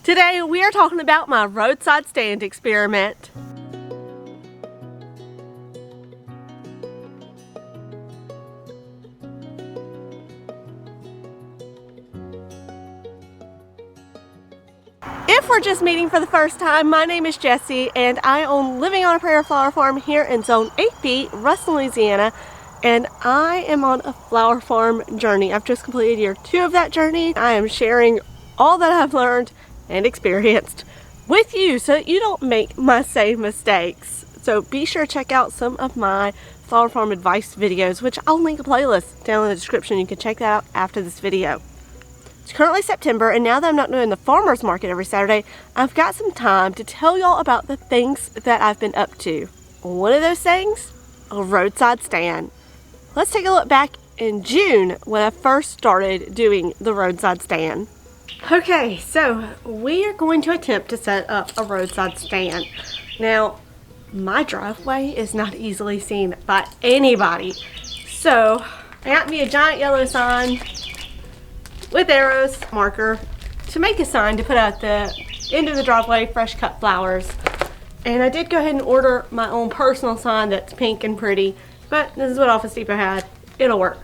Today we are talking about my roadside stand experiment. If we're just meeting for the first time, my name is Jessie and I own Living on a Prayer flower farm here in Zone 8B, Ruston, Louisiana. And I am on a flower farm journey. I've just completed year 2 of that journey. I am sharing all that I've learned and experienced with you so that you don't make my same mistakes. So be sure to check out some of my flower farm advice videos, which I'll link a playlist down in the description. You can check that out after this video. It's currently September, and now that I'm not doing the farmer's market every Saturday, I've got some time to tell y'all about the things that I've been up to. One of those things, a roadside stand. Let's take a look back in June when I first started doing the roadside stand. Okay, so we are going to attempt to set up a roadside stand. Now, my driveway is not easily seen by anybody. So, I got me a giant yellow sign with arrows, marker, to make a sign to put out the end of the driveway, fresh cut flowers. And I did go ahead and order my own personal sign that's pink and pretty, but this is what Office Depot had. It'll work.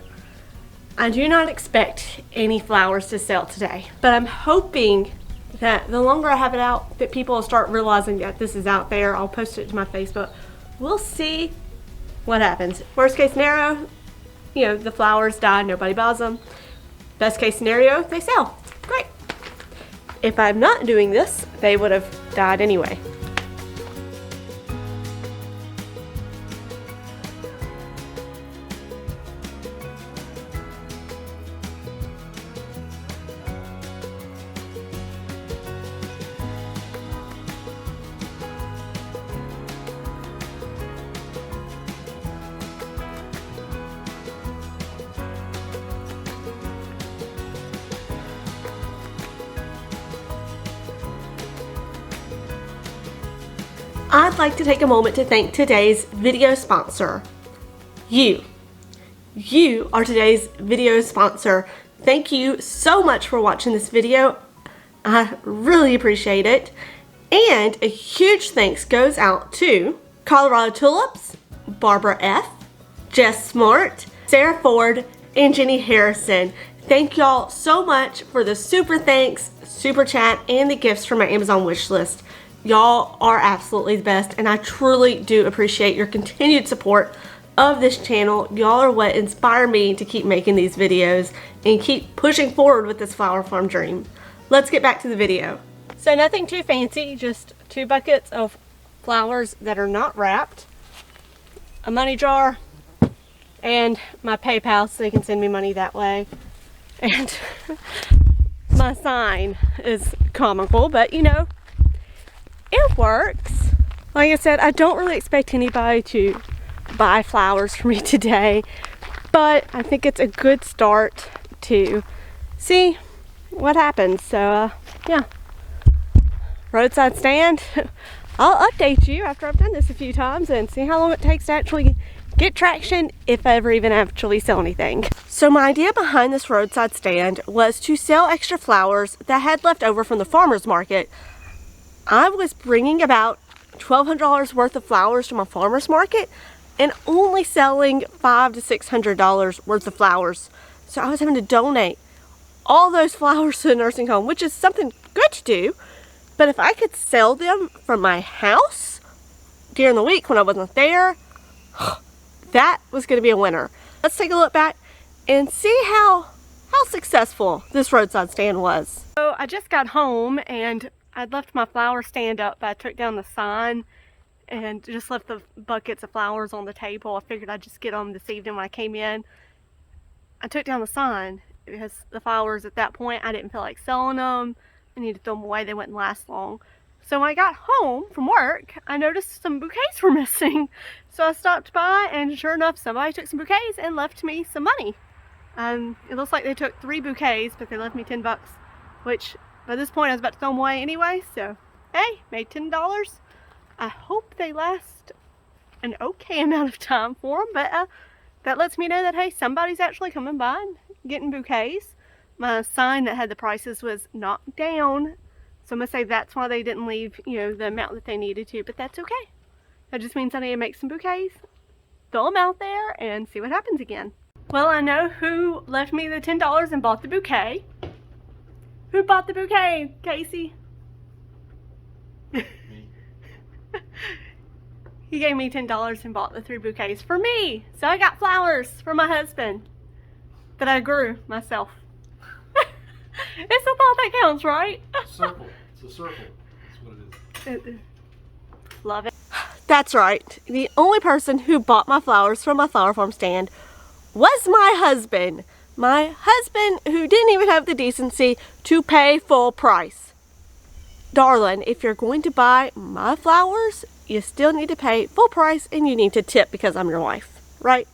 I do not expect any flowers to sell today, but I'm hoping that the longer I have it out, that people will start realizing that this is out there. I'll post it to my Facebook. We'll see what happens. Worst case scenario, you know, the flowers die, nobody buys them. Best case scenario, they sell. Great. If I'm not doing this, they would have died anyway. I'd like to take a moment to thank today's video sponsor, you. You are today's video sponsor. Thank you so much for watching this video. I really appreciate it. And a huge thanks goes out to Colorado Tulips, Barbara F., Jess Smart, Sarah Ford, and Jenny Harrison. Thank y'all so much for the super thanks, super chat, and the gifts from my Amazon wish list. Y'all are absolutely the best, and I truly do appreciate your continued support of this channel. Y'all are what inspire me to keep making these videos and keep pushing forward with this flower farm dream. Let's get back to the video. So nothing too fancy, just 2 buckets of flowers that are not wrapped, a money jar, and my PayPal so they can send me money that way. And my sign is comical, but you know, it works. Like I said, I don't really expect anybody to buy flowers for me today, but I think it's a good start to see what happens. So yeah, roadside stand. I'll update you after I've done this a few times and see how long it takes to actually get traction, if I ever even actually sell anything. So my idea behind this roadside stand was to sell extra flowers that I had left over from the farmer's market. I was bringing about $1,200 worth of flowers to my farmer's market and only selling $500 to $600 worth of flowers. So I was having to donate all those flowers to the nursing home, which is something good to do. But if I could sell them from my house during the week when I wasn't there, that was going to be a winner. Let's take a look back and see how successful this roadside stand was. So I just got home and I'd left my flower stand up, but I took down the sign and just left the buckets of flowers on the table. I figured I'd just get them this evening when I came in. I took down the sign because the flowers at that point, I didn't feel like selling them. I needed to throw them away. They wouldn't last long. So when I got home from work, I noticed some bouquets were missing. So I stopped by and sure enough, somebody took some bouquets and left me some money. It looks like they took 3 bouquets, but they left me 10 bucks, which by this point I was about to throw them away anyway. So hey, made $10. I hope they last an okay amount of time for them, but that lets me know that, hey, somebody's actually coming by and getting bouquets. My sign that had the prices was knocked down, So I'm going to say that's why they didn't leave, you know, the amount that they needed to, but that's okay. That just means I need to make some bouquets, throw them out there, and see what happens again. Well, I know who left me the $10 and bought the bouquet. Who bought the bouquet, Casey? Me. He gave me $10 and bought the 3 bouquets for me. So I got flowers for my husband that I grew myself. It's the thought that counts, right? Circle. It's a circle. That's what it is. Love it. That's right. The only person who bought my flowers from my flower farm stand was my husband. My husband who didn't even have the decency to pay full price. Darling, if you're going to buy my flowers, you still need to pay full price and you need to tip because I'm your wife, right?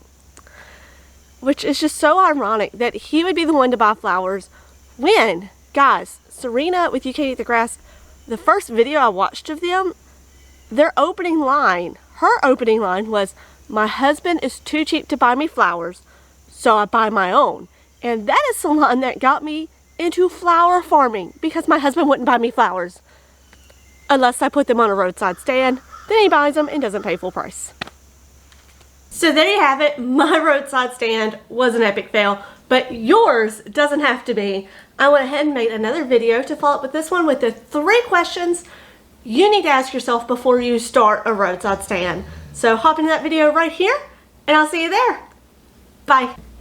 Which is just so ironic that he would be the one to buy flowers when, guys, Serena with You Can't Eat the Grass, the first video I watched of them, her opening line was, my husband is too cheap to buy me flowers, so I buy my own. And that is the line that got me into flower farming because my husband wouldn't buy me flowers unless I put them on a roadside stand. Then he buys them and doesn't pay full price. So there you have it. My roadside stand was an epic fail, but yours doesn't have to be. I went ahead and made another video to follow up with this one with the 3 questions you need to ask yourself before you start a roadside stand. So hop into that video right here and I'll see you there. Bye.